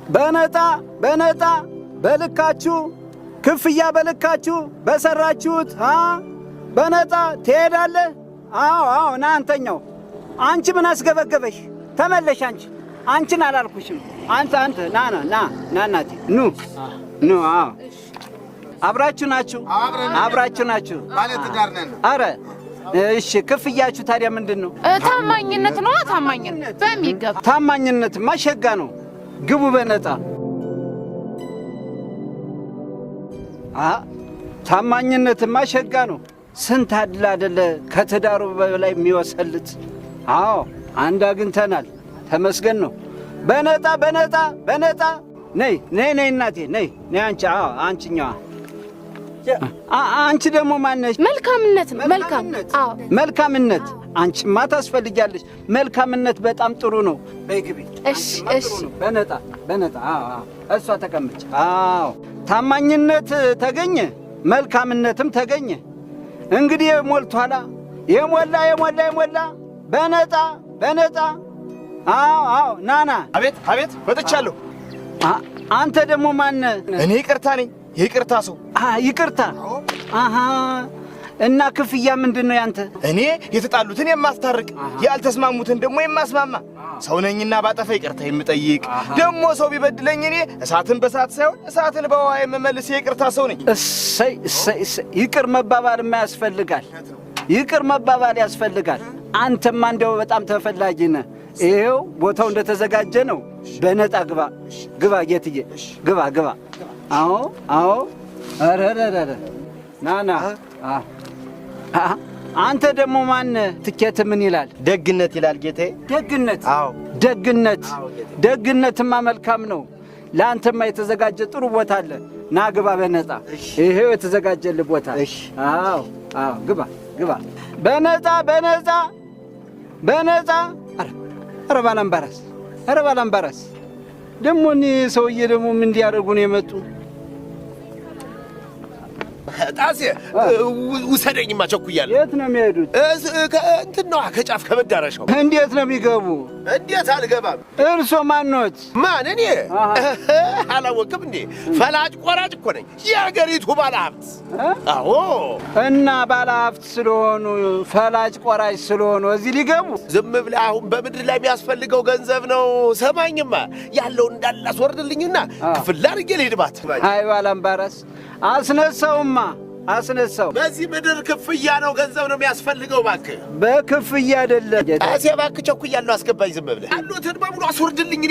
በነጣ በልካችሁ ክፍያ በልካችሁ በሰራችሁት በነጣ ትሄዳለህ። አዎ ና አንተኛው። አንቺ ምን አስገበገበሽ? ተመለሽ አንቺን አላልኩሽም። አንተ ና እናቴ ኑ አብራችሁ ናችሁ ማለት ጋር ነን። አረ እሺ ክፍያችሁ ታዲያ ምንድነው? ታማኝነት ነው። ታማኝነት በሚገባ ታማኝነት ማሸጋ ነው። ግቡ በነጣ ታማኝነት ማሸጋ ነው። ስንት አድል አይደለ ከትዳሩ በላይ የሚወሰልት። አዎ አንድ አግኝተናል። ተመስገን ነው። በነጣ ነይ እናቴ ነይ አንቺኛዋ። አንቺ ደግሞ ማነሽ? መልካምነት ነው። መልካምነት አንቺማ ታስፈልጊያለሽ። መልካምነት በጣም ጥሩ ነው። በይ ግቢ። እሺ በነጣ እሷ ተቀመጭ። አዎ ታማኝነት ተገኘ፣ መልካምነትም ተገኘ። እንግዲህ ሞልቷላ። የሞላ በነጣ አዎ ናና። አቤት ወጥቻለሁ። አንተ ደግሞ ማነ? እኔ ይቅርታ ነኝ። ይቅርታ ሰው። ይቅርታ። እና ክፍያ ምንድነው ያንተ? እኔ የተጣሉትን የማስታርቅ ያልተስማሙትን ደግሞ የማስማማ ሰው ነኝና ባጠፋ ይቅርታ የምጠይቅ። ደግሞ ሰው ቢበድለኝ እኔ እሳትን በእሳት ሳይሆን እሳትን በውሃ የምመልስ ይቅርታ ሰው ነኝ። እሰይ ይቅር መባባልማ ያስፈልጋል። ይቅር መባባል ያስፈልጋል። አንተማ እንደው በጣም ተፈላጊ ነህ። ይሄው ቦታው እንደተዘጋጀ ነው። በነጣ ግባ ጌትዬ ግባ። አዎ አረረረ ናና። አንተ ደግሞ ማን? ትኬት ምን ይላል? ደግነት ይላል ጌታዬ። ደግነት? አዎ ደግነትማ መልካም ነው። ለአንተማ የተዘጋጀ ጥሩ ቦታ አለ። ና ግባ በነጣ። ይሄው የተዘጋጀልህ ቦታ። አዎ ግባ በነጣ። ኧረ ባላምባራስ ደግሞ እኔ ሰውዬ ደግሞ ምን እንዲያደርጉ ነው የመጡ? ጣሴ ውሰደኝማ ቸኩያለሁ። የት ነው የሚሄዱት? እንትን ነዋ ከጫፍ ከመዳረሻው። እንዴት ነው የሚገቡ? እንዴት አልገባም? እርሶ ማንኖት? ማን? እኔ አላወቅም እንዴ? ፈላጭ ቆራጭ እኮ ነኝ፣ የአገሪቱ ባለሀብት። አዎ። እና ባለሀብት ስለሆኑ ፈላጭ ቆራጭ ስለሆኑ እዚህ ሊገቡ? ዝም ብለህ አሁን በምድር ላይ የሚያስፈልገው ገንዘብ ነው። ሰማኝማ፣ ያለውን እንዳላስወርድልኝና ክፍል አድርጌ ልሂድባት። አይ ባላምባራስ አስነሳው። በዚህ ምድር ክፍያ ነው፣ ገንዘብ ነው የሚያስፈልገው። እባክህ በክፍያ አይደለም። ጣሴ እባክህ ቸኩያለሁ፣ አስገባኝ። ዝም ብለህ ያሉትን በሙሉ አስወርድልኝ።